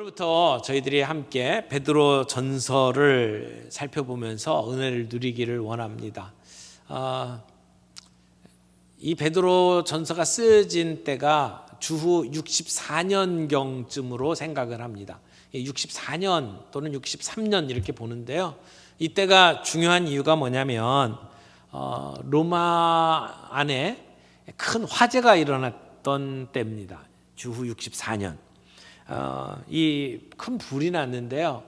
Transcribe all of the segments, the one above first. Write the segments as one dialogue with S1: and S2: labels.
S1: 오늘부터 저희들이 함께 베드로 전서를 살펴보면서 은혜를 누리기를 원합니다. 이 베드로 전서가 쓰여진 때가 주후 64년경쯤으로 생각을 합니다. 64년 또는 63년 이렇게 보는데요. 이때가 중요한 이유가 뭐냐면 로마 안에 큰 화재가 일어났던 때입니다. 주후 64년. 이 큰 불이 났는데요.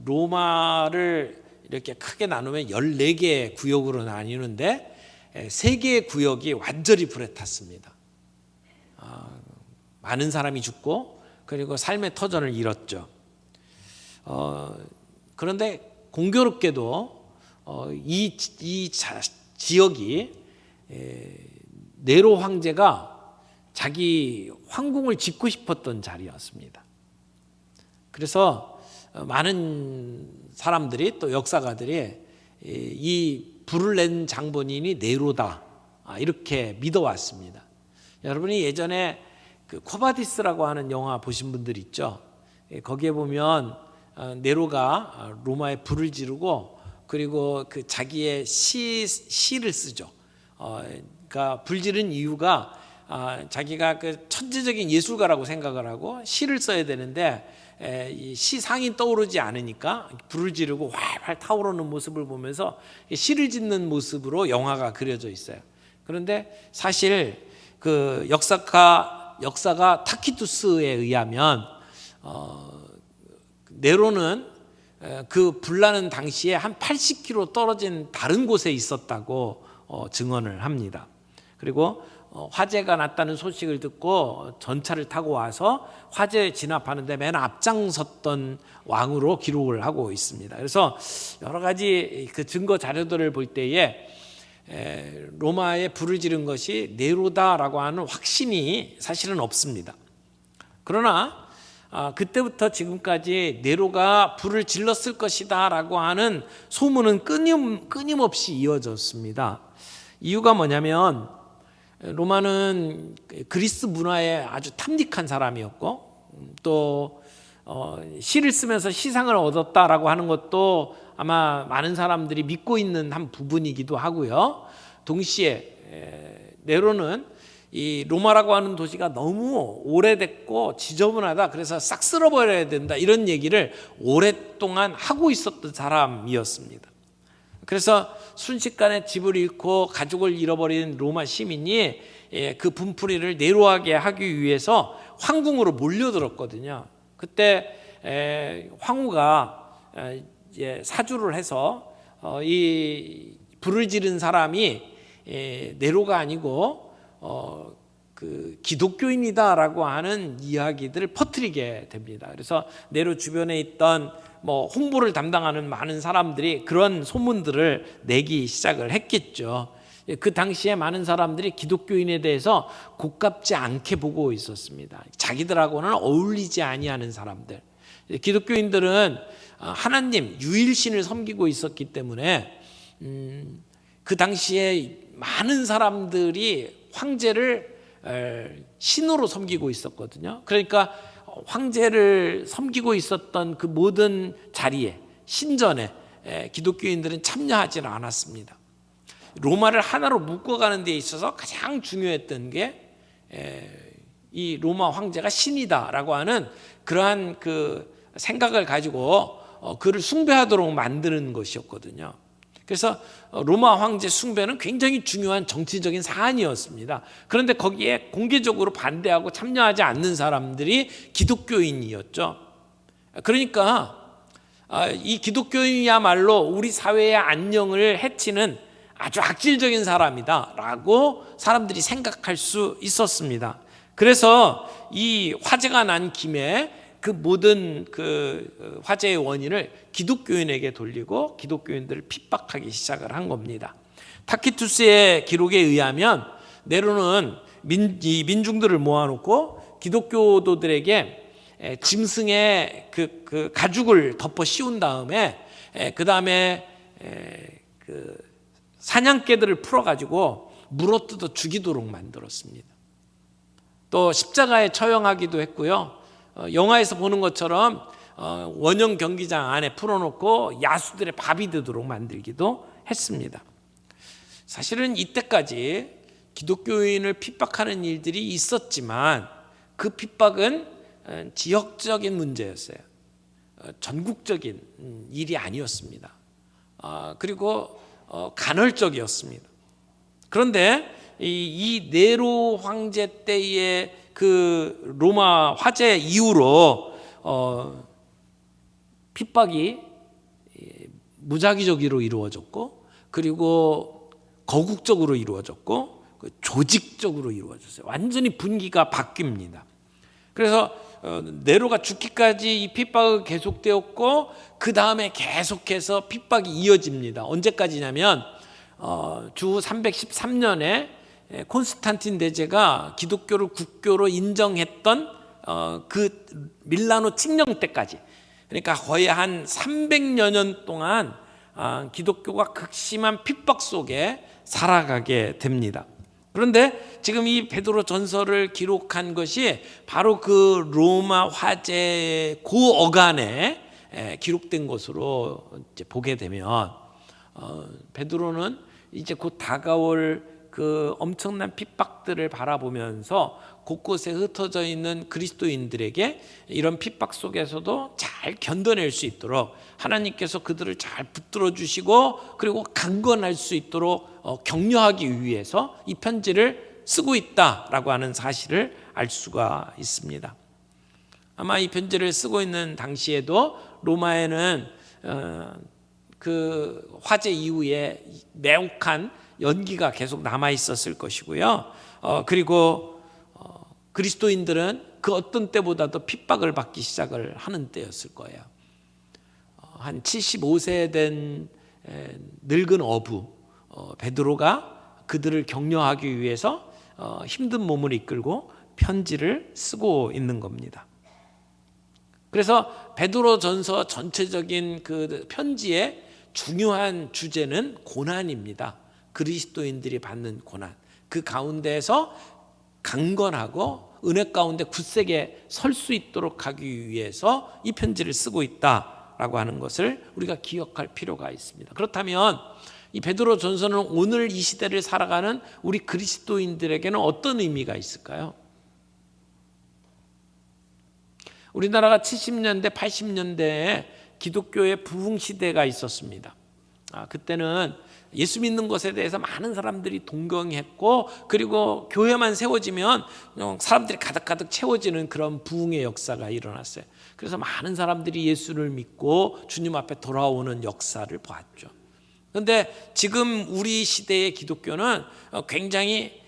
S1: 로마를 이렇게 크게 나누면 14개의 구역으로 나뉘는데 3개의 구역이 완전히 불에 탔습니다. 많은 사람이 죽고 그리고 삶의 터전을 잃었죠. 그런데 공교롭게도 이 지역이 네로 황제가 자기 황궁을 짓고 싶었던 자리였습니다. 그래서 많은 사람들이 또 역사가들이 이 불을 낸 장본인이 네로다 이렇게 믿어왔습니다. 여러분이 예전에 그 코바디스라고 하는 영화 보신 분들 있죠? 거기에 보면 네로가 로마에 불을 지르고 그리고 그 자기의 시를 쓰죠. 그러니까 불 지른 이유가 자기가 그 천재적인 예술가라고 생각을 하고 시를 써야 되는데 이 시상이 떠오르지 않으니까 불을 지르고 활활 타오르는 모습을 보면서 시를 짓는 모습으로 영화가 그려져 있어요. 그런데 사실 그 역사가 타키투스에 의하면 네로는 그 불나는 당시에 한 80km 떨어진 다른 곳에 있었다고 증언을 합니다. 그리고 화재가 났다는 소식을 듣고 전차를 타고 와서 화재에 진압하는데 맨 앞장섰던 왕으로 기록을 하고 있습니다. 그래서 여러 가지 그 증거 자료들을 볼 때에 로마에 불을 지른 것이 네로다라고 하는 확신이 사실은 없습니다. 그러나 그때부터 지금까지 네로가 불을 질렀을 것이다라고 하는 소문은 끊임없이 이어졌습니다. 이유가 뭐냐면 로마는 그리스 문화에 아주 탐닉한 사람이었고 또 시를 쓰면서 시상을 얻었다라고 하는 것도 아마 많은 사람들이 믿고 있는 한 부분이기도 하고요. 동시에 네로는 이 로마라고 하는 도시가 너무 오래됐고 지저분하다, 그래서 싹 쓸어버려야 된다, 이런 얘기를 오랫동안 하고 있었던 사람이었습니다. 그래서 순식간에 집을 잃고 가족을 잃어버린 로마 시민이 그 분풀이를 네로하게 하기 위해서 황궁으로 몰려들었거든요. 그때 황후가 사주를 해서 이 불을 지른 사람이 네로가 아니고 그 기독교인이다라고 하는 이야기들을 퍼뜨리게 됩니다. 그래서 네로 주변에 있던 홍보를 담당하는 많은 사람들이 그런 소문들을 내기 시작을 했겠죠. 그 당시에 많은 사람들이 기독교인에 대해서 고깝지 않게 보고 있었습니다. 자기들하고는 어울리지 아니하는 사람들. 기독교인들은 하나님 유일신을 섬기고 있었기 때문에 그 당시에 많은 사람들이 황제를 신으로 섬기고 있었거든요. 그러니까 황제를 섬기고 있었던 그 모든 자리에, 신전에 기독교인들은 참여하지는 않았습니다. 로마를 하나로 묶어가는 데 있어서 가장 중요했던 게 이 로마 황제가 신이다라고 하는 그러한 그 생각을 가지고 그를 숭배하도록 만드는 것이었거든요. 그래서 로마 황제 숭배는 굉장히 중요한 정치적인 사안이었습니다. 그런데 거기에 공개적으로 반대하고 참여하지 않는 사람들이 기독교인이었죠. 그러니까 이 기독교인이야말로 우리 사회의 안녕을 해치는 아주 악질적인 사람이다라고 사람들이 생각할 수 있었습니다. 그래서 이 화재가 난 김에 그 모든 그 화재의 원인을 기독교인에게 돌리고 기독교인들을 핍박하기 시작을 한 겁니다. 타키투스의 기록에 의하면 네로는 민중들을 모아놓고 기독교도들에게 짐승의 그 가죽을 덮어 씌운 다음에 그 다음에 그 사냥개들을 풀어가지고 물어뜯어 죽이도록 만들었습니다. 또 십자가에 처형하기도 했고요. 영화에서 보는 것처럼 원형 경기장 안에 풀어놓고 야수들의 밥이 되도록 만들기도 했습니다. 사실은 이때까지 기독교인을 핍박하는 일들이 있었지만 그 핍박은 지역적인 문제였어요. 전국적인 일이 아니었습니다. 그리고 간헐적이었습니다. 그런데 이 네로 황제 때의 그 로마 화재 이후로 핍박이 무작위적으로 이루어졌고, 그리고 거국적으로 이루어졌고, 조직적으로 이루어졌어요. 완전히 분기가 바뀝니다. 그래서 네로가 죽기까지 이 핍박이 계속되었고, 그 다음에 계속해서 핍박이 이어집니다. 언제까지냐면 주 313년에 콘스탄틴 대제가 기독교를 국교로 인정했던 그 밀라노 칙령 때까지, 그러니까 거의 한 300여 년 동안 기독교가 극심한 핍박 속에 살아가게 됩니다. 그런데 지금 이 베드로 전서를 기록한 것이 바로 그 로마 화재 그 어간에 기록된 것으로 이제 보게 되면 베드로는 이제 곧 다가올 그 엄청난 핍박들을 바라보면서 곳곳에 흩어져 있는 그리스도인들에게 이런 핍박 속에서도 잘 견뎌낼 수 있도록 하나님께서 그들을 잘 붙들어 주시고, 그리고 강건할 수 있도록 격려하기 위해서 이 편지를 쓰고 있다라고 하는 사실을 알 수가 있습니다. 아마 이 편지를 쓰고 있는 당시에도 로마에는 그 화재 이후에 매혹한 연기가 계속 남아 있었을 것이고요. 그리고 그리스도인들은 그 어떤 때보다도 핍박을 받기 시작을 하는 때였을 거예요. 한 75세 된 늙은 어부 베드로가 그들을 격려하기 위해서 힘든 몸을 이끌고 편지를 쓰고 있는 겁니다. 그래서 베드로 전서 전체적인 그 편지의 중요한 주제는 고난입니다. 그리스도인들이 받는 고난, 그 가운데에서 강건하고 은혜 가운데 굳세게 설 수 있도록 하기 위해서 이 편지를 쓰고 있다라고 하는 것을 우리가 기억할 필요가 있습니다. 그렇다면 이 베드로 전서는 오늘 이 시대를 살아가는 우리 그리스도인들에게는 어떤 의미가 있을까요? 우리나라가 70년대, 80년대에 기독교의 부흥 시대가 있었습니다. 그때는 예수 믿는 것에 대해서 많은 사람들이 동경했고, 그리고 교회만 세워지면 사람들이 가득가득 채워지는 그런 부흥의 역사가 일어났어요. 그래서 많은 사람들이 예수를 믿고 주님 앞에 돌아오는 역사를 보았죠. 그런데 지금 우리 시대의 기독교는 굉장히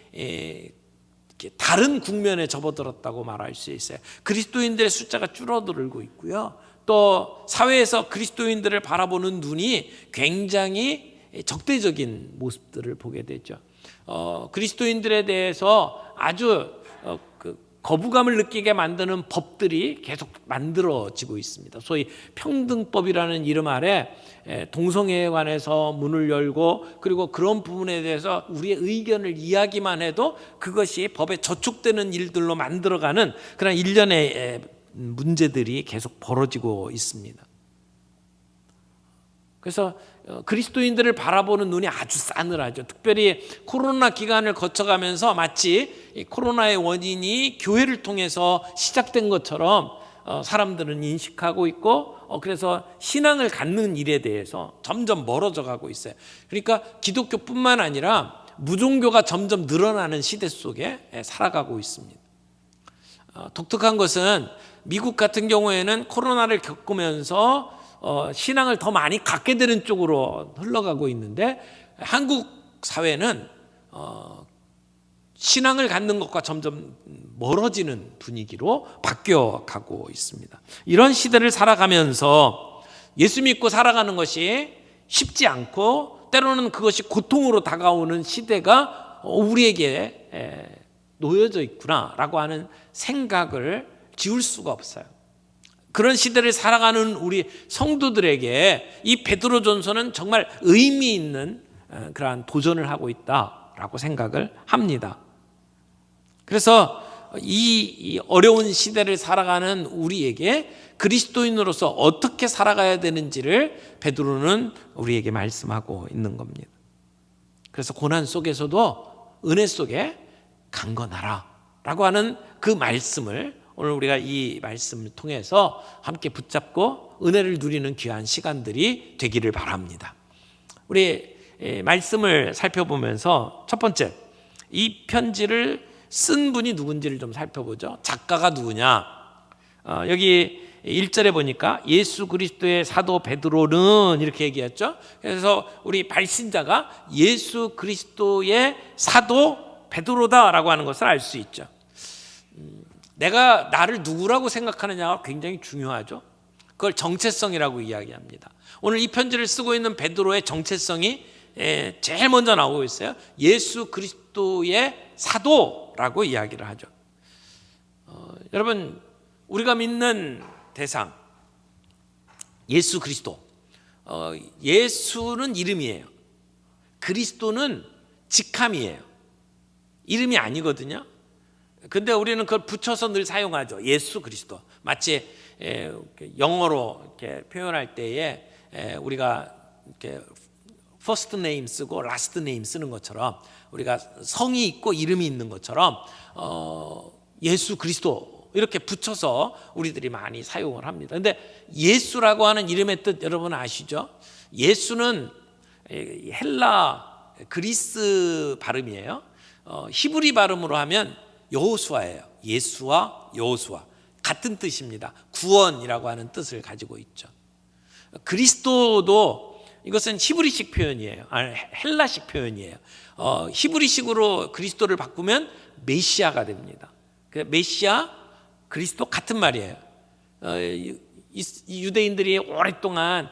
S1: 다른 국면에 접어들었다고 말할 수 있어요. 그리스도인들의 숫자가 줄어들고 있고요. 또 사회에서 그리스도인들을 바라보는 눈이 굉장히 적대적인 모습들을 보게 되죠. 그리스도인들에 대해서 아주 거부감을 느끼게 만드는 법들이 계속 만들어지고 있습니다. 소위 평등법이라는 이름 아래 동성애에 관해서 문을 열고, 그리고 그런 부분에 대해서 우리의 의견을 이야기만 해도 그것이 법에 저촉되는 일들로 만들어가는 그런 일련의 문제들이 계속 벌어지고 있습니다. 그래서 그리스도인들을 바라보는 눈이 아주 싸늘하죠. 특별히 코로나 기간을 거쳐가면서 마치 코로나의 원인이 교회를 통해서 시작된 것처럼 사람들은 인식하고 있고, 그래서 신앙을 갖는 일에 대해서 점점 멀어져 가고 있어요. 그러니까 기독교뿐만 아니라 무종교가 점점 늘어나는 시대 속에 살아가고 있습니다. 독특한 것은 미국 같은 경우에는 코로나를 겪으면서 신앙을 더 많이 갖게 되는 쪽으로 흘러가고 있는데, 한국 사회는 신앙을 갖는 것과 점점 멀어지는 분위기로 바뀌어가고 있습니다. 이런 시대를 살아가면서 예수 믿고 살아가는 것이 쉽지 않고, 때로는 그것이 고통으로 다가오는 시대가 우리에게 놓여져 있구나라고 하는 생각을 지울 수가 없어요. 그런 시대를 살아가는 우리 성도들에게 이 베드로전서는 정말 의미 있는 그러한 도전을 하고 있다라고 생각을 합니다. 그래서 이 어려운 시대를 살아가는 우리에게 그리스도인으로서 어떻게 살아가야 되는지를 베드로는 우리에게 말씀하고 있는 겁니다. 그래서 고난 속에서도 은혜 속에 강건하라 라고 하는 그 말씀을 오늘 우리가 이 말씀을 통해서 함께 붙잡고 은혜를 누리는 귀한 시간들이 되기를 바랍니다. 우리 말씀을 살펴보면서 첫 번째, 이 편지를 쓴 분이 누군지를 좀 살펴보죠. 작가가 누구냐? 여기 1절에 보니까 예수 그리스도의 사도 베드로는 이렇게 얘기했죠. 그래서 우리 발신자가 예수 그리스도의 사도 베드로다라고 하는 것을 알 수 있죠. 내가 나를 누구라고 생각하느냐가 굉장히 중요하죠. 그걸 정체성이라고 이야기합니다. 오늘 이 편지를 쓰고 있는 베드로의 정체성이 제일 먼저 나오고 있어요. 예수 그리스도의 사도라고 이야기를 하죠. 여러분, 우리가 믿는 대상 예수 그리스도, 예수는 이름이에요. 그리스도는 직함이에요. 이름이 아니거든요. 근데 우리는 그걸 붙여서 늘 사용하죠. 예수 그리스도. 마치 영어로 이렇게 표현할 때에 우리가 이렇게 first name 쓰고 last name 쓰는 것처럼, 우리가 성이 있고 이름이 있는 것처럼 예수 그리스도 이렇게 붙여서 우리들이 많이 사용을 합니다. 근데 예수라고 하는 이름의 뜻 여러분 아시죠? 예수는 헬라 그리스 발음이에요. 히브리 발음으로 하면 여호수아예요. 예수와 여호수아 같은 뜻입니다. 구원이라고 하는 뜻을 가지고 있죠. 그리스도도 이것은 히브리식 표현이에요. 헬라식 표현이에요. 히브리식으로 그리스도를 바꾸면 메시아가 됩니다. 메시아, 그리스도 같은 말이에요. 유대인들이 오랫동안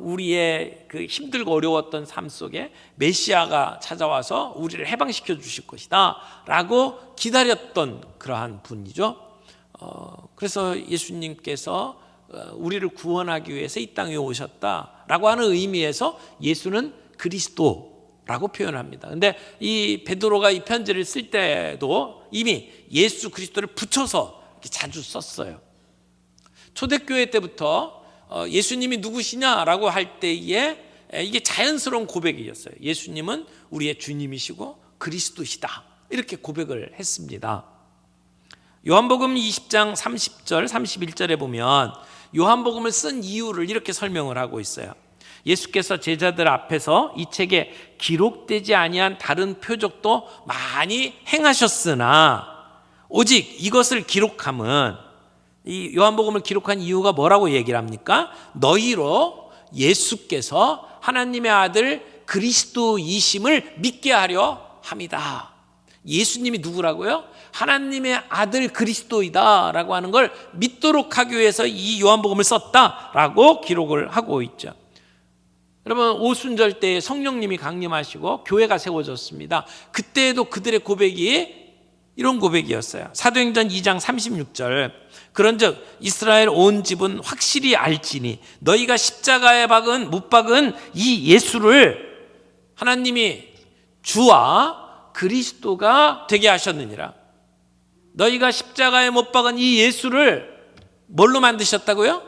S1: 우리의 그 힘들고 어려웠던 삶 속에 메시아가 찾아와서 우리를 해방시켜 주실 것이다 라고 기다렸던 그러한 분이죠. 그래서 예수님께서 우리를 구원하기 위해서 이 땅에 오셨다라고 하는 의미에서 예수는 그리스도라고 표현합니다. 근데 이 베드로가 이 편지를 쓸 때도 이미 예수 그리스도를 붙여서 이렇게 자주 썼어요. 초대교회 때부터 예수님이 누구시냐라고 할 때에 이게 자연스러운 고백이었어요. 예수님은 우리의 주님이시고 그리스도시다, 이렇게 고백을 했습니다. 요한복음 20장 30절 31절에 보면 요한복음을 쓴 이유를 이렇게 설명을 하고 있어요. 예수께서 제자들 앞에서 이 책에 기록되지 아니한 다른 표적도 많이 행하셨으나 오직 이것을 기록함은, 이 요한복음을 기록한 이유가 뭐라고 얘기를 합니까? 너희로 예수께서 하나님의 아들 그리스도이심을 믿게 하려 함이다. 예수님이 누구라고요? 하나님의 아들 그리스도이다 라고 하는 걸 믿도록 하기 위해서 이 요한복음을 썼다라고 기록을 하고 있죠. 여러분, 오순절 때 성령님이 강림하시고 교회가 세워졌습니다. 그때에도 그들의 고백이 이런 고백이었어요. 사도행전 2장 36절, 그런즉 이스라엘 온 집은 확실히 알지니 너희가 십자가에 못 박은 이 예수를 하나님이 주와 그리스도가 되게 하셨느니라. 너희가 십자가에 못 박은 이 예수를 뭘로 만드셨다고요?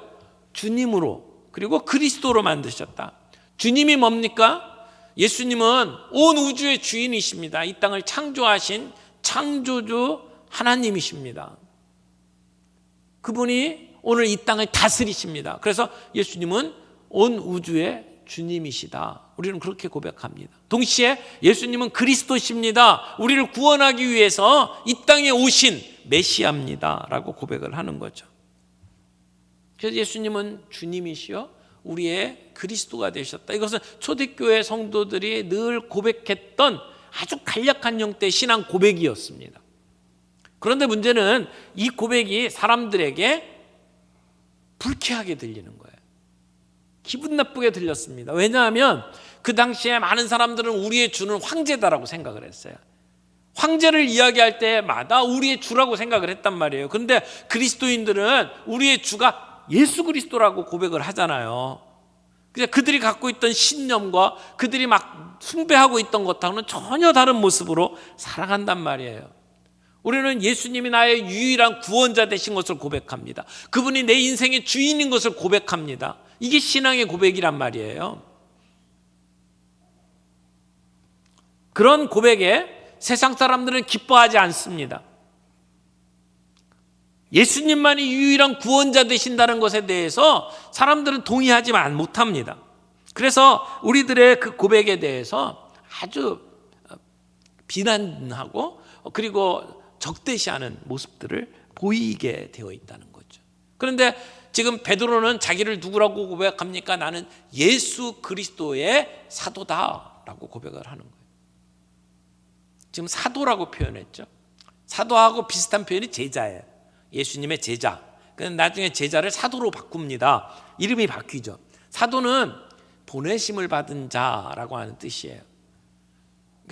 S1: 주님으로, 그리고 그리스도로 만드셨다. 주님이 뭡니까? 예수님은 온 우주의 주인이십니다. 이 땅을 창조하신 창조주 하나님이십니다. 그분이 오늘 이 땅을 다스리십니다. 그래서 예수님은 온 우주의 주님이시다. 우리는 그렇게 고백합니다. 동시에 예수님은 그리스도십니다. 우리를 구원하기 위해서 이 땅에 오신 메시아입니다 라고 고백을 하는 거죠. 그래서 예수님은 주님이시여 우리의 그리스도가 되셨다. 이것은 초대교회 성도들이 늘 고백했던 아주 간략한 형태의 신앙 고백이었습니다. 그런데 문제는 이 고백이 사람들에게 불쾌하게 들리는 거예요. 기분 나쁘게 들렸습니다. 왜냐하면 그 당시에 많은 사람들은 우리의 주는 황제다라고 생각을 했어요. 황제를 이야기할 때마다 우리의 주라고 생각을 했단 말이에요. 그런데 그리스도인들은 우리의 주가 예수 그리스도라고 고백을 하잖아요. 그들이 갖고 있던 신념과 그들이 막 숭배하고 있던 것하고는 전혀 다른 모습으로 살아간단 말이에요. 우리는 예수님이 나의 유일한 구원자 되신 것을 고백합니다. 그분이 내 인생의 주인인 것을 고백합니다. 이게 신앙의 고백이란 말이에요. 그런 고백에 세상 사람들은 기뻐하지 않습니다. 예수님만이 유일한 구원자 되신다는 것에 대해서 사람들은 동의하지 못합니다. 그래서 우리들의 그 고백에 대해서 아주 비난하고 그리고 적대시하는 모습들을 보이게 되어 있다는 거죠. 그런데 지금 베드로는 자기를 누구라고 고백합니까? 나는 예수 그리스도의 사도다라고 고백을 하는 거예요. 지금 사도라고 표현했죠. 사도하고 비슷한 표현이 제자예요. 예수님의 제자. 나중에 제자를 사도로 바꿉니다. 이름이 바뀌죠. 사도는 보내심을 받은 자라고 하는 뜻이에요.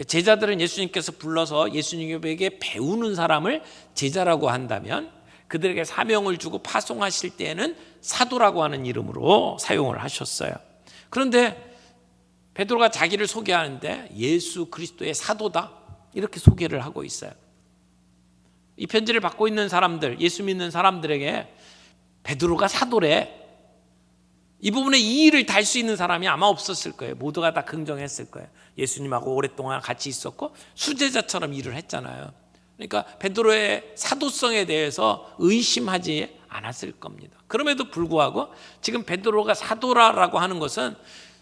S1: 제자들은 예수님께서 불러서 예수님에게 배우는 사람을 제자라고 한다면, 그들에게 사명을 주고 파송하실 때에는 사도라고 하는 이름으로 사용을 하셨어요. 그런데 베드로가 자기를 소개하는데 예수 그리스도의 사도다, 이렇게 소개를 하고 있어요. 이 편지를 받고 있는 사람들, 예수 믿는 사람들에게 베드로가 사도래, 이 부분에 이의를 달 수 있는 사람이 아마 없었을 거예요. 모두가 다 긍정했을 거예요. 예수님하고 오랫동안 같이 있었고 수제자처럼 일을 했잖아요. 그러니까 베드로의 사도성에 대해서 의심하지 않았을 겁니다. 그럼에도 불구하고 지금 베드로가 사도라고 하는 것은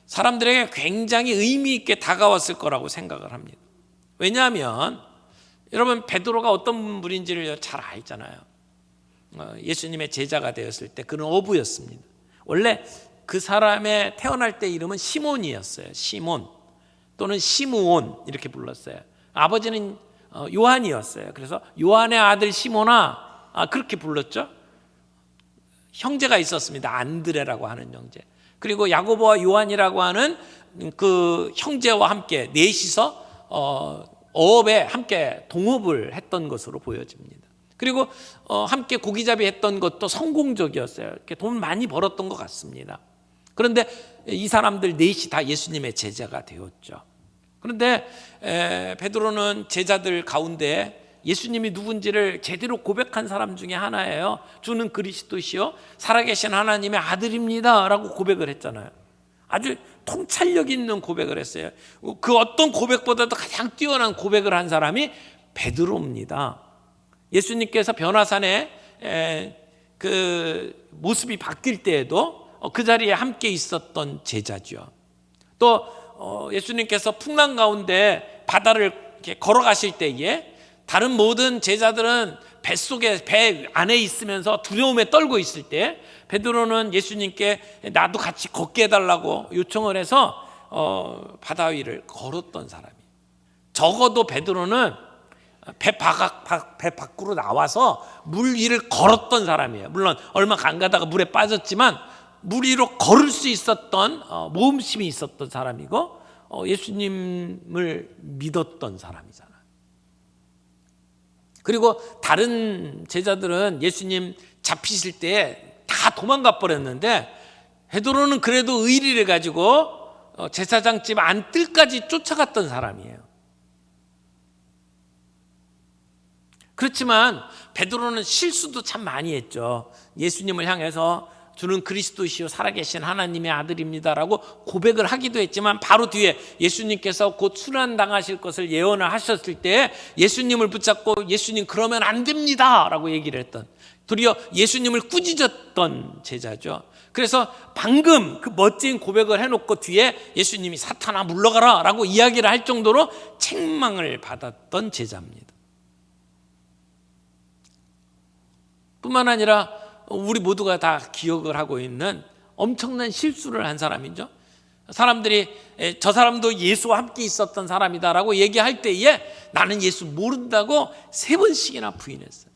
S1: 사람들에게 굉장히 의미 있게 다가왔을 거라고 생각을 합니다. 왜냐하면 여러분, 베드로가 어떤 분인지를 잘 알잖아요. 예수님의 제자가 되었을 때 그는 어부였습니다. 원래 그 사람의 태어날 때 이름은 시몬이었어요. 시몬 또는 시므온 이렇게 불렀어요. 아버지는 요한이었어요. 그래서 요한의 아들 시몬아, 그렇게 불렀죠. 형제가 있었습니다. 안드레라고 하는 형제. 그리고 야고보와 요한이라고 하는 그 형제와 함께 넷이서 어업에 함께 동업을 했던 것으로 보여집니다. 그리고 함께 고기잡이 했던 것도 성공적이었어요. 이렇게 돈 많이 벌었던 것 같습니다. 그런데 이 사람들 넷이 다 예수님의 제자가 되었죠. 그런데 베드로는 제자들 가운데 예수님이 누군지를 제대로 고백한 사람 중에 하나예요. 주는 그리스도시요 살아계신 하나님의 아들입니다 라고 고백을 했잖아요. 아주 통찰력 있는 고백을 했어요. 그 어떤 고백보다도 가장 뛰어난 고백을 한 사람이 베드로입니다. 예수님께서 변화산에 그 모습이 바뀔 때에도 그 자리에 함께 있었던 제자죠. 또 예수님께서 풍랑 가운데 바다를 이렇게 걸어가실 때에 다른 모든 제자들은 뱃속에, 배 안에 있으면서 두려움에 떨고 있을 때 베드로는 예수님께 나도 같이 걷게 해달라고 요청을 해서 바다 위를 걸었던 사람이에요. 적어도 베드로는 배 밖으로 나와서 물 위를 걸었던 사람이에요. 물론 얼마 안 가다가 물에 빠졌지만 물 위로 걸을 수 있었던 모험심이 있었던 사람이고 예수님을 믿었던 사람이잖아요. 그리고 다른 제자들은 예수님 잡히실 때 다 도망가 버렸는데 베드로는 그래도 의리를 가지고 제사장 집 안뜰까지 쫓아갔던 사람이에요. 그렇지만 베드로는 실수도 참 많이 했죠. 예수님을 향해서 주는 그리스도시요 살아계신 하나님의 아들입니다라고 고백을 하기도 했지만 바로 뒤에 예수님께서 곧 순환당하실 것을 예언을 하셨을 때 예수님을 붙잡고 예수님 그러면 안 됩니다라고 얘기를 했던, 도리어 예수님을 꾸짖었던 제자죠. 그래서 방금 그 멋진 고백을 해놓고 뒤에 예수님이 사탄아 물러가라 라고 이야기를 할 정도로 책망을 받았던 제자입니다. 뿐만 아니라 우리 모두가 다 기억을 하고 있는 엄청난 실수를 한 사람이죠. 사람들이 저 사람도 예수와 함께 있었던 사람이다라고 얘기할 때에 나는 예수 모른다고 3번씩이나 부인했어요.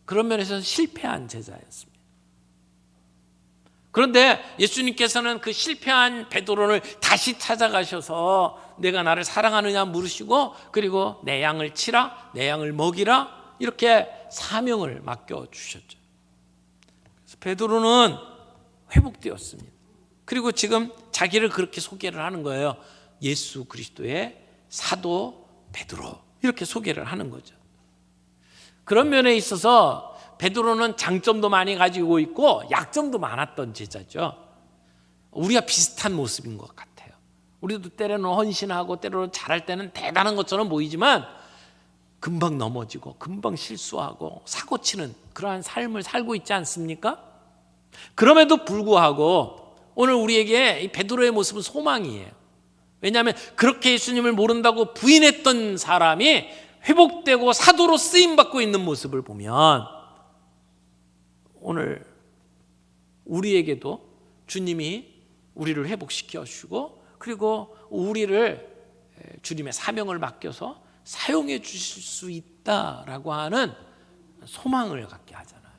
S1: 그런 면에서 실패한 제자였습니다. 그런데 예수님께서는 그 실패한 베드로를 다시 찾아가셔서 내가 나를 사랑하느냐 물으시고 그리고 내 양을 치라, 내 양을 먹이라, 이렇게 사명을 맡겨주셨죠. 그래서 베드로는 회복되었습니다. 그리고 지금 자기를 그렇게 소개를 하는 거예요. 예수 그리스도의 사도 베드로 이렇게 소개를 하는 거죠. 그런 면에 있어서 베드로는 장점도 많이 가지고 있고 약점도 많았던 제자죠. 우리가 비슷한 모습인 것 같아요. 우리도 때로는 헌신하고 때로는 잘할 때는 대단한 것처럼 보이지만 금방 넘어지고 금방 실수하고 사고치는 그러한 삶을 살고 있지 않습니까? 그럼에도 불구하고 오늘 우리에게 이 베드로의 모습은 소망이에요. 왜냐하면 그렇게 예수님을 모른다고 부인했던 사람이 회복되고 사도로 쓰임받고 있는 모습을 보면 오늘 우리에게도 주님이 우리를 회복시켜 주시고 그리고 우리를 주님의 사명을 맡겨서 사용해 주실 수 있다라고 하는 소망을 갖게 하잖아요.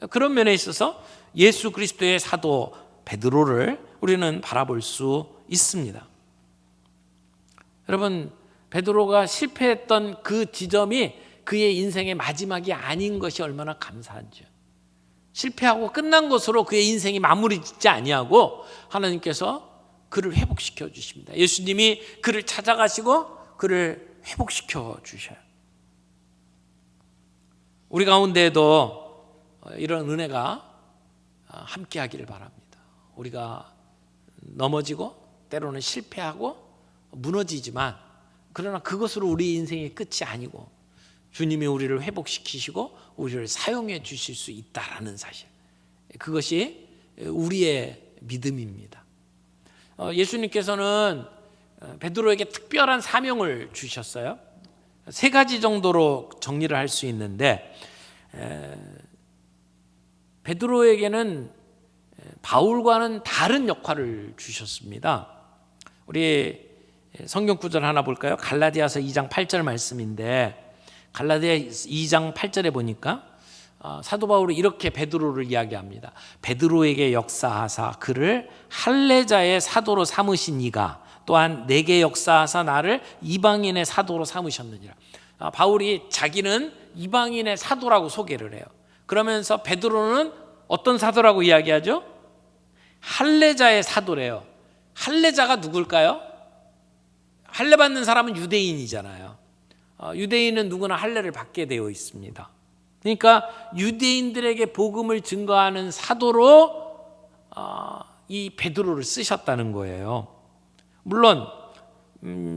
S1: 그런 면에 있어서 예수 그리스도의 사도 베드로를 우리는 바라볼 수 있습니다. 여러분, 베드로가 실패했던 그 지점이 그의 인생의 마지막이 아닌 것이 얼마나 감사한지요. 실패하고 끝난 것으로 그의 인생이 마무리 짓지 아니하고 하나님께서 그를 회복시켜 주십니다. 예수님이 그를 찾아가시고 그를 회복시켜 주셔요. 우리 가운데에도 이런 은혜가 함께 하기를 바랍니다. 우리가 넘어지고 때로는 실패하고 무너지지만 그러나 그것으로 우리 인생의 끝이 아니고 주님이 우리를 회복시키시고 우리를 사용해 주실 수 있다라는 사실, 그것이 우리의 믿음입니다. 예수님께서는 베드로에게 특별한 사명을 주셨어요. 세 가지 정도로 정리를 할 수 있는데 베드로에게는 바울과는 다른 역할을 주셨습니다. 우리 성경 구절 하나 볼까요? 갈라디아서 2장 8절 말씀인데 갈라디아 2장 8절에 보니까 사도 바울이 이렇게 베드로를 이야기합니다. 베드로에게 역사하사 그를 할례자의 사도로 삼으신 이가 또한 내게 역사하사 나를 이방인의 사도로 삼으셨느니라. 바울이 자기는 이방인의 사도라고 소개를 해요. 그러면서 베드로는 어떤 사도라고 이야기하죠? 할례자의 사도래요. 할례자가 누굴까요? 할례 받는 사람은 유대인이잖아요. 유대인은 누구나 할례를 받게 되어 있습니다. 그러니까 유대인들에게 복음을 증거하는 사도로 이 베드로를 쓰셨다는 거예요. 물론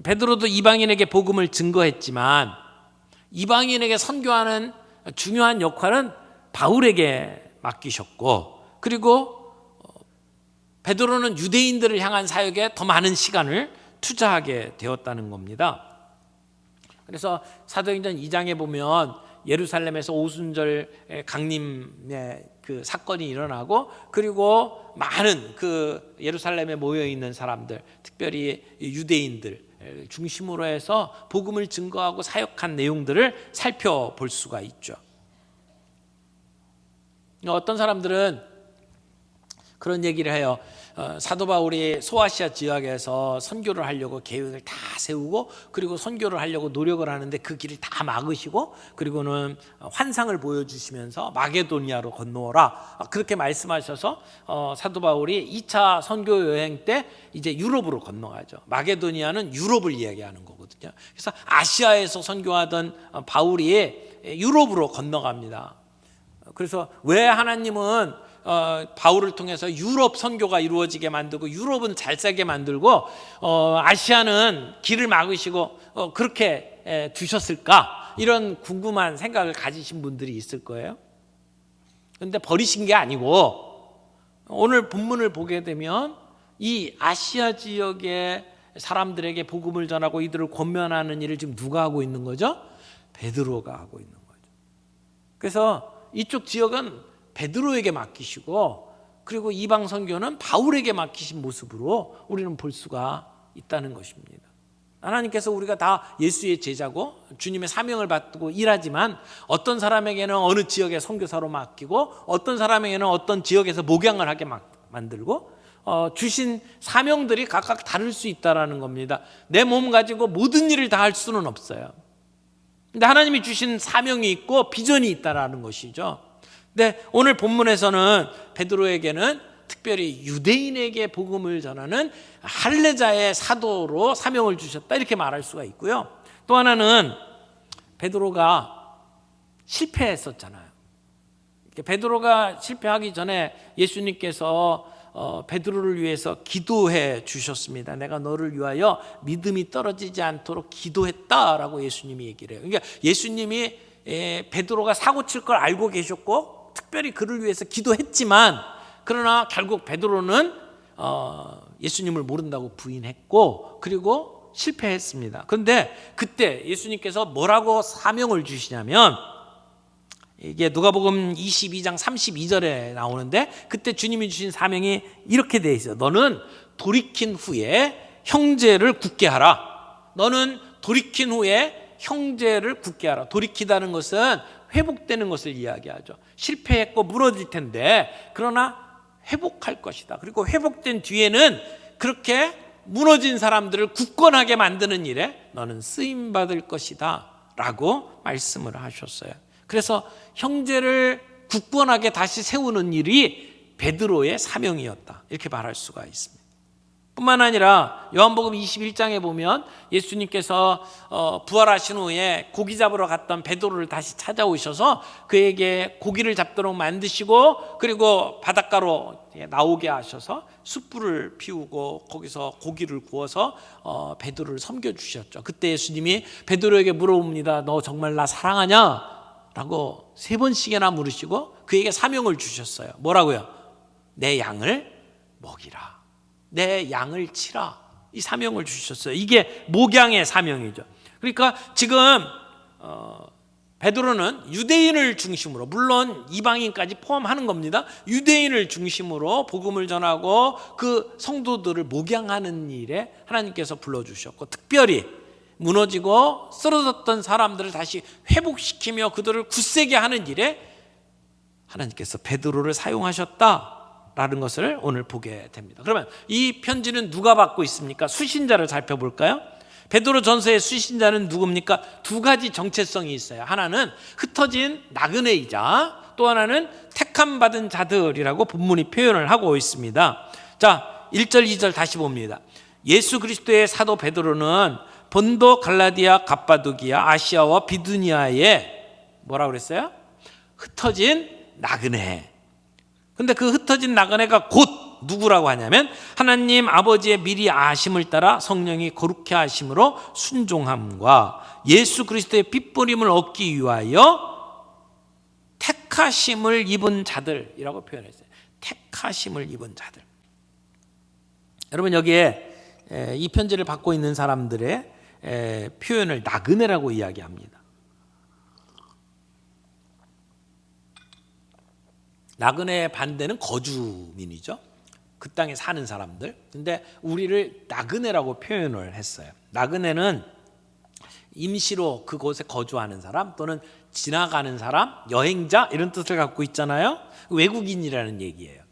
S1: 베드로도 이방인에게 복음을 증거했지만 이방인에게 선교하는 중요한 역할은 바울에게 맡기셨고 그리고 베드로는 유대인들을 향한 사역에 더 많은 시간을 투자하게 되었다는 겁니다. 그래서 사도행전 2장에 보면 예루살렘에서 오순절 강림의 그 사건이 일어나고 그리고 많은 그 예루살렘에 모여 있는 사람들, 특별히 유대인들 중심으로 해서 복음을 증거하고 사역한 내용들을 살펴볼 수가 있죠. 어떤 사람들은 그런 얘기를 해요. 사도 바울이 소아시아 지역에서 선교를 하려고 계획을 다 세우고 그리고 선교를 하려고 노력을 하는데 그 길을 다 막으시고 그리고는 환상을 보여주시면서 마게도니아로 건너오라 그렇게 말씀하셔서 사도 바울이 2차 선교 여행 때 이제 유럽으로 건너가죠. 마게도니아는 유럽을 이야기하는 거거든요. 그래서 아시아에서 선교하던 바울이 유럽으로 건너갑니다. 그래서 왜 하나님은 바울을 통해서 유럽 선교가 이루어지게 만들고 유럽은 잘 살게 만들고 아시아는 길을 막으시고 그렇게 두셨을까? 이런 궁금한 생각을 가지신 분들이 있을 거예요. 그런데 버리신 게 아니고 오늘 본문을 보게 되면 이 아시아 지역의 사람들에게 복음을 전하고 이들을 권면하는 일을 지금 누가 하고 있는 거죠? 베드로가 하고 있는 거죠. 그래서 이쪽 지역은 베드로에게 맡기시고 그리고 이방 선교는 바울에게 맡기신 모습으로 우리는 볼 수가 있다는 것입니다. 하나님께서 우리가 다 예수의 제자고 주님의 사명을 받고 일하지만 어떤 사람에게는 어느 지역의 선교사로 맡기고 어떤 사람에게는 어떤 지역에서 목양을 하게 만들고 주신 사명들이 각각 다를 수 있다는 겁니다. 내 몸 가지고 모든 일을 다 할 수는 없어요. 근데 하나님이 주신 사명이 있고 비전이 있다는 것이죠. 근데 오늘 본문에서는 베드로에게는 특별히 유대인에게 복음을 전하는 할례자의 사도로 사명을 주셨다 이렇게 말할 수가 있고요. 또 하나는 베드로가 실패했었잖아요. 베드로가 실패하기 전에 예수님께서 베드로를 위해서 기도해 주셨습니다. 내가 너를 위하여 믿음이 떨어지지 않도록 기도했다라고 예수님이 얘기를 해요. 그러니까 예수님이 베드로가 사고 칠 걸 알고 계셨고 특별히 그를 위해서 기도했지만, 그러나 결국 베드로는 예수님을 모른다고 부인했고 그리고 실패했습니다. 그런데 그때 예수님께서 뭐라고 사명을 주시냐면, 이게 누가복음 22장 32절에 나오는데, 그때 주님이 주신 사명이 이렇게 돼 있어요. 너는 돌이킨 후에 형제를 굳게 하라. 너는 돌이킨 후에 형제를 굳게 하라. 돌이키다는 것은 회복되는 것을 이야기하죠. 실패했고 무너질 텐데 그러나 회복할 것이다. 그리고 회복된 뒤에는 그렇게 무너진 사람들을 굳건하게 만드는 일에 너는 쓰임받을 것이다 라고 말씀을 하셨어요. 그래서 형제를 굳건하게 다시 세우는 일이 베드로의 사명이었다, 이렇게 말할 수가 있습니다. 뿐만 아니라 요한복음 21장에 보면 예수님께서 부활하신 후에 고기 잡으러 갔던 베드로를 다시 찾아오셔서 그에게 고기를 잡도록 만드시고, 그리고 바닷가로 나오게 하셔서 숯불을 피우고 거기서 고기를 구워서 베드로를 섬겨주셨죠. 그때 예수님이 베드로에게 물어봅니다. 너 정말 나 사랑하냐? 라고 3번씩이나 물으시고 그에게 사명을 주셨어요. 뭐라고요? 내 양을 먹이라, 내 양을 치라, 이 사명을 주셨어요. 이게 목양의 사명이죠. 그러니까 지금 베드로는 유대인을 중심으로, 물론 이방인까지 포함하는 겁니다. 유대인을 중심으로 복음을 전하고 그 성도들을 목양하는 일에 하나님께서 불러주셨고, 특별히 무너지고 쓰러졌던 사람들을 다시 회복시키며 그들을 굳세게 하는 일에 하나님께서 베드로를 사용하셨다라는 것을 오늘 보게 됩니다. 그러면 이 편지는 누가 받고 있습니까? 수신자를 살펴볼까요? 베드로 전서의 수신자는 누굽니까? 2가지 정체성이 있어요. 하나는 흩어진 나그네이자 또 하나는 택함 받은 자들이라고 본문이 표현을 하고 있습니다. 자, 1절 2절 다시 봅니다. 예수 그리스도의 사도 베드로는 본도, 갈라디아, 갑바도기아, 아시아와 비두니아에 뭐라고 그랬어요? 흩어진 나그네. 근데 그 흩어진 나그네가 곧 누구라고 하냐면 하나님 아버지의 미리 아심을 따라 성령이 거룩해 하심으로 순종함과 예수 그리스도의 핏부림을 얻기 위하여 택하심을 입은 자들이라고 표현했어요. 택하심을 입은 자들. 여러분, 여기에 이 편지를 받고 있는 사람들의 표현을 나그네라고 이야기합니다. 나그네의 반대는 거주민이죠. 그 땅에 사는 사람들. 근데 우리를 나그네라고 표현을 했어요. 나그네는 임시로 그곳에 거주하는 사람 또는 지나가는 사람, 여행자 이런 뜻을 갖고 있잖아요. 외국인이라는 얘기예요.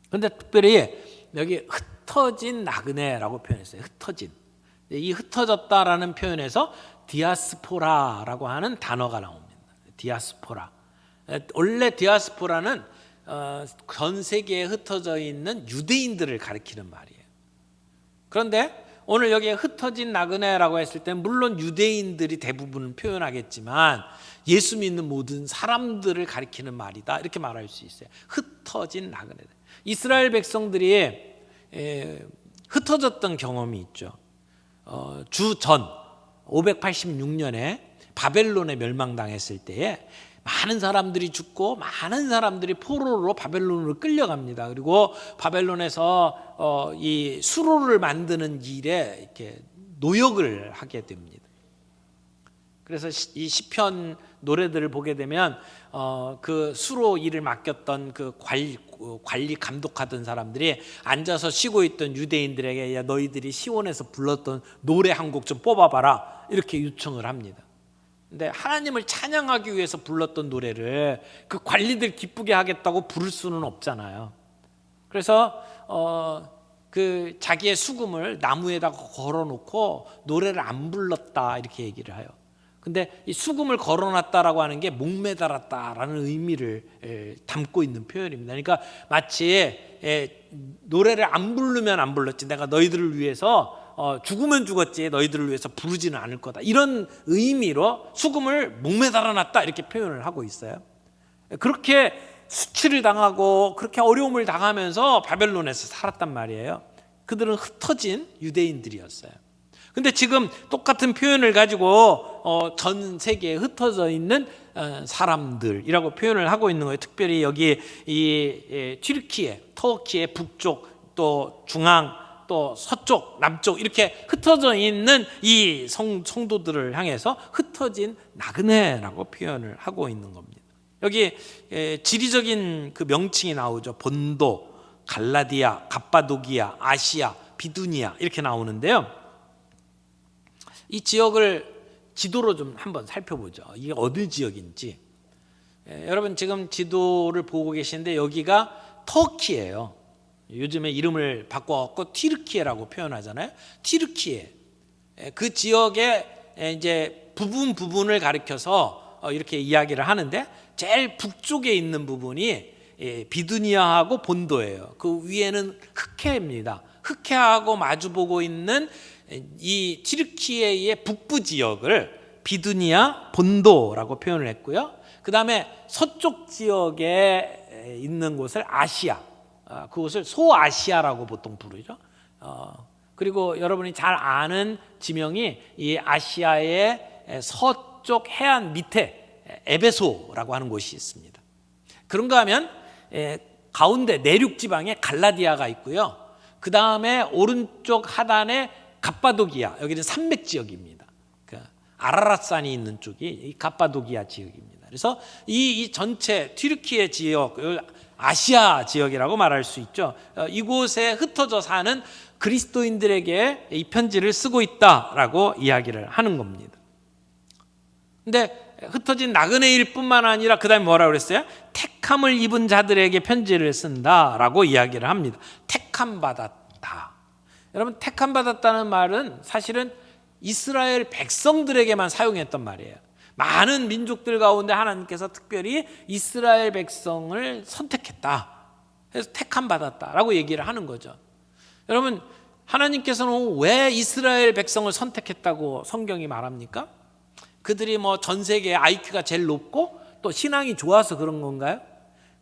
S1: 그런데 특별히 여기 흩어진 나그네라고 표현했어요. 흩어진. 이 흩어졌다라는 표현에서 디아스포라라고 하는 단어가 나옵니다. 디아스포라. 원래 디아스포라는 전 세계에 흩어져 있는 유대인들을 가리키는 말이에요. 그런데 오늘 여기에 흩어진 나그네라고 했을 때 물론 유대인들이 대부분은 표현하겠지만 예수 믿는 모든 사람들을 가리키는 말이다, 이렇게 말할 수 있어요. 흩어진 나그네들. 이스라엘 백성들이 흩어졌던 경험이 있죠. 주전 586년에 바벨론에 멸망당했을 때에 많은 사람들이 죽고 많은 사람들이 포로로 바벨론으로 끌려갑니다. 그리고 바벨론에서 이 수로를 만드는 일에 이렇게 노역을 하게 됩니다. 그래서 이 시편 노래들을 보게 되면 그 수로 일을 맡겼던 그 관리 감독하던 사람들이 앉아서 쉬고 있던 유대인들에게 야, 너희들이 시온에서 불렀던 노래 한 곡 좀 뽑아봐라, 이렇게 요청을 합니다. 근데 하나님을 찬양하기 위해서 불렀던 노래를 그 관리들 기쁘게 하겠다고 부를 수는 없잖아요. 그래서 그 자기의 수금을 나무에다가 걸어놓고 노래를 안 불렀다, 이렇게 얘기를 해요. 근데 이 수금을 걸어놨다라고 하는 게 목매달았다라는 의미를 담고 있는 표현입니다. 그러니까 마치 노래를 안 부르면 안 불렀지, 내가 너희들을 위해서 죽으면 죽었지 너희들을 위해서 부르지는 않을 거다, 이런 의미로 수금을 목매 달아놨다 이렇게 표현을 하고 있어요. 그렇게 수치를 당하고 그렇게 어려움을 당하면서 바벨론에서 살았단 말이에요. 그들은 흩어진 유대인들이었어요. 근데 지금 똑같은 표현을 가지고 전 세계에 흩어져 있는 사람들이라고 표현을 하고 있는 거예요. 특별히 여기 이 튀르키예, 터키의 북쪽, 또 중앙, 또 서쪽, 남쪽 이렇게 흩어져 있는 이 성도들을 향해서 흩어진 나그네라고 표현을 하고 있는 겁니다. 여기 지리적인 그 명칭이 나오죠. 본도, 갈라디아, 갑바도기아, 아시아, 비두니아 이렇게 나오는데요. 이 지역을 지도로 좀 한번 살펴보죠. 이게 어느 지역인지. 여러분 지금 지도를 보고 계시는데 여기가 터키예요. 요즘에 이름을 바꿔갖고 튀르키예라고 표현하잖아요. 튀르키예. 그 지역의 이제 부분을 가리켜서 이렇게 이야기를 하는데 제일 북쪽에 있는 부분이 비두니아하고 본도예요. 그 위에는 흑해입니다. 흑해하고 마주보고 있는 이 튀르키예의 북부 지역을 비두니아 본도라고 표현을 했고요. 그 다음에 서쪽 지역에 있는 곳을 아시아, 그곳을 소아시아라고 보통 부르죠. 그리고 여러분이 잘 아는 지명이 이 아시아의 서쪽 해안 밑에 에베소라고 하는 곳이 있습니다. 그런가 하면 가운데 내륙 지방에 갈라디아가 있고요. 그 다음에 오른쪽 하단에 갑바도기아, 여기는 산맥 지역입니다. 그 아라랏산이 있는 쪽이 이 갑바도기아 지역입니다. 그래서 이 전체 튀르키예 지역을 아시아 지역이라고 말할 수 있죠. 이곳에 흩어져 사는 그리스도인들에게 이 편지를 쓰고 있다라고 이야기를 하는 겁니다. 근데 흩어진 나그네일 뿐만 아니라 그 다음에 뭐라고 그랬어요? 택함을 입은 자들에게 편지를 쓴다라고 이야기를 합니다. 택함 받았다. 여러분 택함 받았다는 말은 사실은 이스라엘 백성들에게만 사용했던 말이에요. 많은 민족들 가운데 하나님께서 특별히 이스라엘 백성을 선택했다. 그래서 택함 받았다라고 얘기를 하는 거죠. 여러분 하나님께서는 왜 이스라엘 백성을 선택했다고 성경이 말합니까? 그들이 뭐 전 세계에 IQ가 제일 높고 또 신앙이 좋아서 그런 건가요?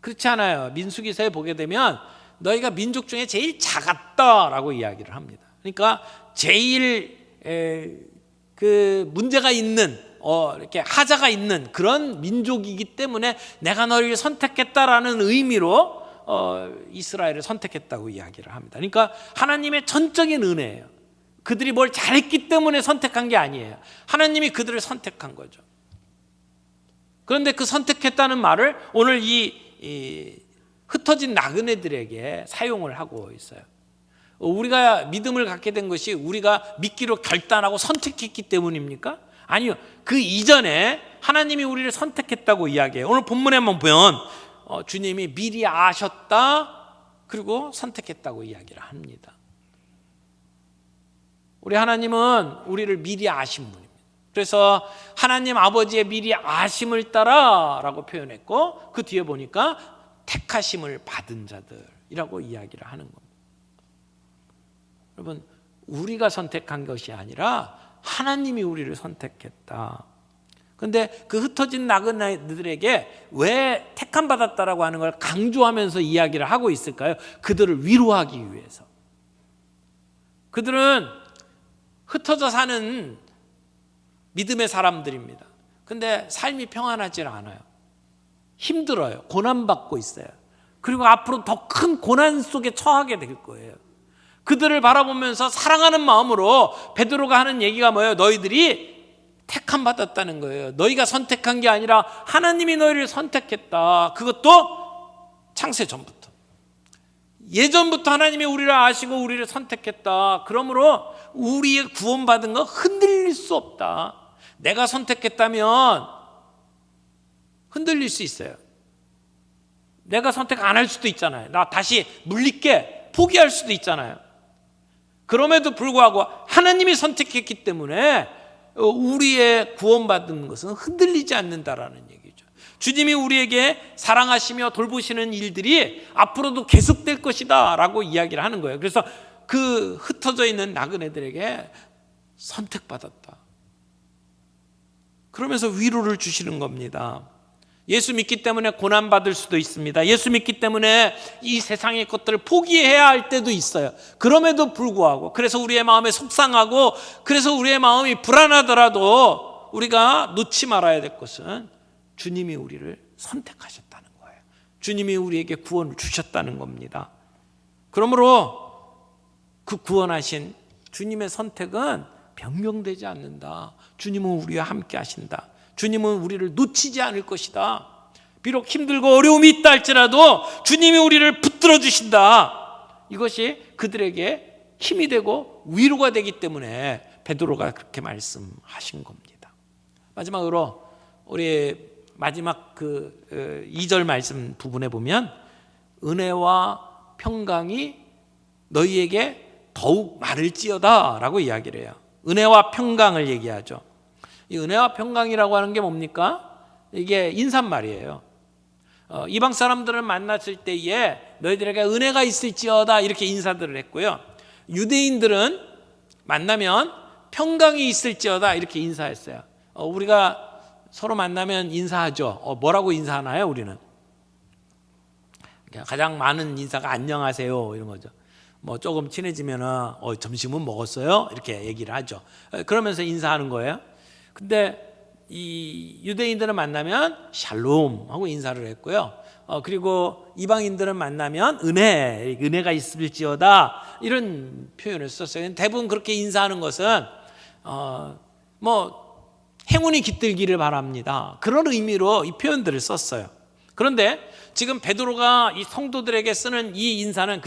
S1: 그렇지 않아요. 민수기서에 보게 되면 너희가 민족 중에 제일 작았다라고 이야기를 합니다. 그러니까 제일 그 문제가 있는 이렇게 하자가 있는 그런 민족이기 때문에 내가 너희를 선택했다라는 의미로 이스라엘을 선택했다고 이야기를 합니다. 그러니까 하나님의 전적인 은혜예요. 그들이 뭘 잘했기 때문에 선택한 게 아니에요. 하나님이 그들을 선택한 거죠. 그런데 그 선택했다는 말을 오늘 이 흩어진 나그네들에게 사용을 하고 있어요. 우리가 믿음을 갖게 된 것이 우리가 믿기로 결단하고 선택했기 때문입니까? 아니요. 그 이전에 하나님이 우리를 선택했다고 이야기해요. 오늘 본문에만 보면 주님이 미리 아셨다 그리고 선택했다고 이야기를 합니다. 우리 하나님은 우리를 미리 아신 분입니다. 그래서 하나님 아버지의 미리 아심을 따라 라고 표현했고 그 뒤에 보니까 택하심을 받은 자들이라고 이야기를 하는 겁니다. 여러분 우리가 선택한 것이 아니라 하나님이 우리를 선택했다. 그런데 그 흩어진 나그네들에게 왜 택함 받았다라고 하는 걸 강조하면서 이야기를 하고 있을까요? 그들을 위로하기 위해서. 그들은 흩어져 사는 믿음의 사람들입니다. 근데 삶이 평안하지 않아요. 힘들어요. 고난받고 있어요. 그리고 앞으로 더 큰 고난 속에 처하게 될 거예요. 그들을 바라보면서 사랑하는 마음으로 베드로가 하는 얘기가 뭐예요? 너희들이 택함 받았다는 거예요. 너희가 선택한 게 아니라 하나님이 너희를 선택했다. 그것도 창세 전부터. 예전부터 하나님이 우리를 아시고 우리를 선택했다. 그러므로 우리의 구원받은 거 흔들릴 수 없다. 내가 선택했다면 흔들릴 수 있어요. 내가 선택 안 할 수도 있잖아요. 나 다시 물릴게 포기할 수도 있잖아요. 그럼에도 불구하고 하나님이 선택했기 때문에 우리의 구원받은 것은 흔들리지 않는다라는 얘기죠. 주님이 우리에게 사랑하시며 돌보시는 일들이 앞으로도 계속될 것이다 라고 이야기를 하는 거예요. 그래서 그 흩어져 있는 나그네들에게 선택받았다. 그러면서 위로를 주시는 겁니다. 예수 믿기 때문에 고난받을 수도 있습니다. 예수 믿기 때문에 이 세상의 것들을 포기해야 할 때도 있어요. 그럼에도 불구하고, 그래서 우리의 마음에 속상하고, 그래서 우리의 마음이 불안하더라도 우리가 놓지 말아야 될 것은 주님이 우리를 선택하셨다는 거예요. 주님이 우리에게 구원을 주셨다는 겁니다. 그러므로 그 구원하신 주님의 선택은 변경되지 않는다. 주님은 우리와 함께 하신다. 주님은 우리를 놓치지 않을 것이다. 비록 힘들고 어려움이 있다 할지라도 주님이 우리를 붙들어 주신다. 이것이 그들에게 힘이 되고 위로가 되기 때문에 베드로가 그렇게 말씀하신 겁니다. 마지막으로 우리 마지막 그 2절 말씀 부분에 보면 은혜와 평강이 너희에게 더욱 많을지어다 라고 이야기를 해요. 은혜와 평강을 얘기하죠. 이 은혜와 평강이라고 하는 게 뭡니까? 이게 인사말이에요. 이방 사람들을 만났을 때에 너희들에게 은혜가 있을지어다 이렇게 인사들을 했고요. 유대인들은 만나면 평강이 있을지어다 이렇게 인사했어요. 우리가 서로 만나면 인사하죠. 뭐라고 인사하나요? 우리는 가장 많은 인사가 안녕하세요 이런 거죠. 뭐 조금 친해지면은 점심은 먹었어요? 이렇게 얘기를 하죠. 그러면서 인사하는 거예요. 근데 이 유대인들은 만나면 샬롬 하고 인사를 했고요. 그리고 이방인들은 만나면 은혜가 있을지어다 이런 표현을 썼어요. 대부분 그렇게 인사하는 것은 뭐 행운이 깃들기를 바랍니다. 그런 의미로 이 표현들을 썼어요. 그런데 지금 베드로가 이 성도들에게 쓰는 이 인사는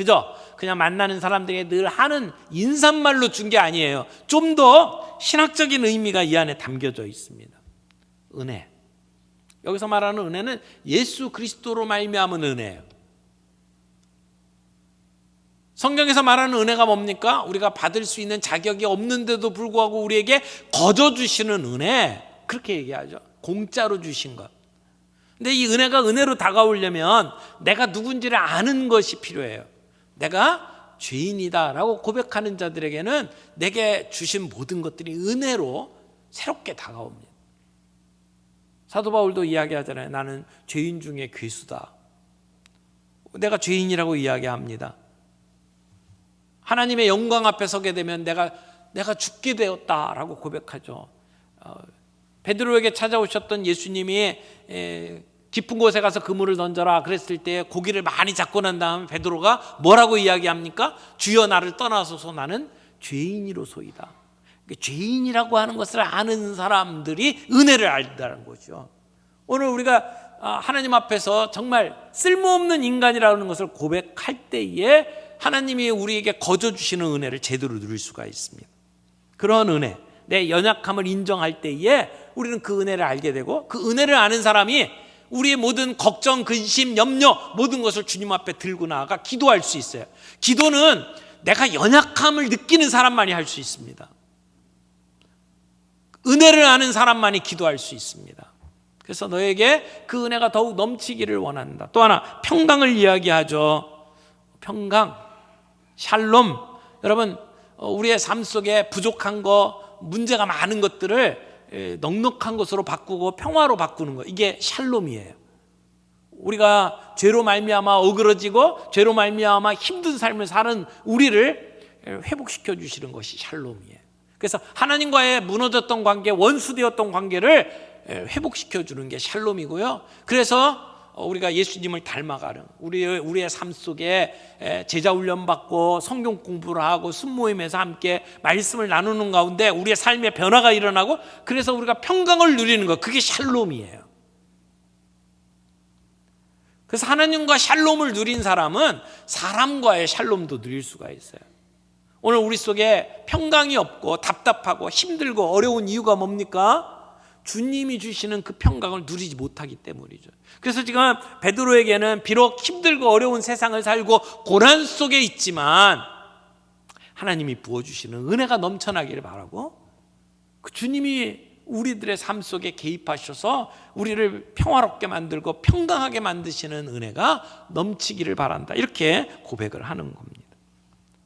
S1: 그냥 만나는 사람들에게 늘 하는 인사말로 준 게 아니에요. 좀 더 신학적인 의미가 이 안에 담겨져 있습니다. 은혜. 여기서 말하는 은혜는 예수 그리스도로 말미암은 은혜예요. 성경에서 말하는 은혜가 뭡니까? 우리가 받을 수 있는 자격이 없는데도 불구하고 우리에게 거저 주시는 은혜. 그렇게 얘기하죠. 공짜로 주신 것. 근데 이 은혜가 은혜로 다가오려면 내가 누군지를 아는 것이 필요해요. 내가 죄인이다라고 고백하는 자들에게는 내게 주신 모든 것들이 은혜로 새롭게 다가옵니다. 사도 바울도 이야기하잖아요. 나는 죄인 중에 괴수다. 내가 죄인이라고 이야기합니다. 하나님의 영광 앞에 서게 되면 내가 죽게 되었다라고 고백하죠. 베드로에게 찾아오셨던 예수님이 깊은 곳에 가서 그물을 던져라 그랬을 때 고기를 많이 잡고 난 다음에 베드로가 뭐라고 이야기합니까? 주여 나를 떠나소서 나는 죄인이로소이다. 죄인이라고 하는 것을 아는 사람들이 은혜를 알다는 거죠. 오늘 우리가 하나님 앞에서 정말 쓸모없는 인간이라는 것을 고백할 때에 하나님이 우리에게 거저 주시는 은혜를 제대로 누릴 수가 있습니다. 그런 은혜, 내 연약함을 인정할 때에 우리는 그 은혜를 알게 되고 그 은혜를 아는 사람이 우리의 모든 걱정, 근심, 염려 모든 것을 주님 앞에 들고 나아가 기도할 수 있어요. 기도는 내가 연약함을 느끼는 사람만이 할 수 있습니다. 은혜를 아는 사람만이 기도할 수 있습니다. 그래서 너에게 그 은혜가 더욱 넘치기를 원한다. 또 하나 평강을 이야기하죠. 평강, 샬롬. 여러분 우리의 삶 속에 부족한 거, 문제가 많은 것들을 넉넉한 것으로 바꾸고 평화로 바꾸는 것, 이게 샬롬이에요. 우리가 죄로 말미암아 어그러지고 죄로 말미암아 힘든 삶을 사는 우리를 회복시켜 주시는 것이 샬롬이에요. 그래서 하나님과의 무너졌던 관계, 원수되었던 관계를 회복시켜 주는 게 샬롬이고요. 그래서 우리가 예수님을 닮아가는 우리의 삶 속에 제자 훈련 받고 성경 공부를 하고 순모임에서 함께 말씀을 나누는 가운데 우리의 삶에 변화가 일어나고 그래서 우리가 평강을 누리는 것, 그게 샬롬이에요. 그래서 하나님과 샬롬을 누린 사람은 사람과의 샬롬도 누릴 수가 있어요. 오늘 우리 속에 평강이 없고 답답하고 힘들고 어려운 이유가 뭡니까? 주님이 주시는 그 평강을 누리지 못하기 때문이죠. 그래서 지금 베드로에게는 비록 힘들고 어려운 세상을 살고 고난 속에 있지만 하나님이 부어주시는 은혜가 넘쳐나기를 바라고 그 주님이 우리들의 삶 속에 개입하셔서 우리를 평화롭게 만들고 평강하게 만드시는 은혜가 넘치기를 바란다. 이렇게 고백을 하는 겁니다.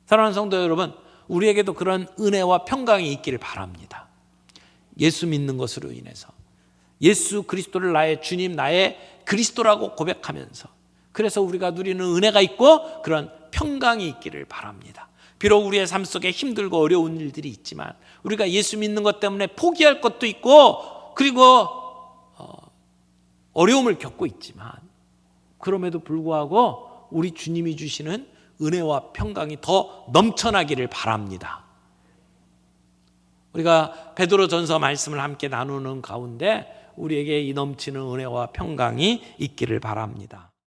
S1: 사랑하는 성도 여러분, 우리에게도 그런 은혜와 평강이 있기를 바랍니다. 예수 믿는 것으로 인해서 예수 그리스도를 나의 주님, 나의 그리스도라고 고백하면서, 그래서 우리가 누리는 은혜가 있고 그런 평강이 있기를 바랍니다. 비록 우리의 삶 속에 힘들고 어려운 일들이 있지만, 우리가 예수 믿는 것 때문에 포기할 것도 있고, 그리고 어려움을 겪고 있지만, 그럼에도 불구하고 우리 주님이 주시는 은혜와 평강이 더 넘쳐나기를 바랍니다. 우리가 베드로전서 말씀을 함께 나누는 가운데 우리에게 이 넘치는 은혜와 평강이 있기를 바랍니다.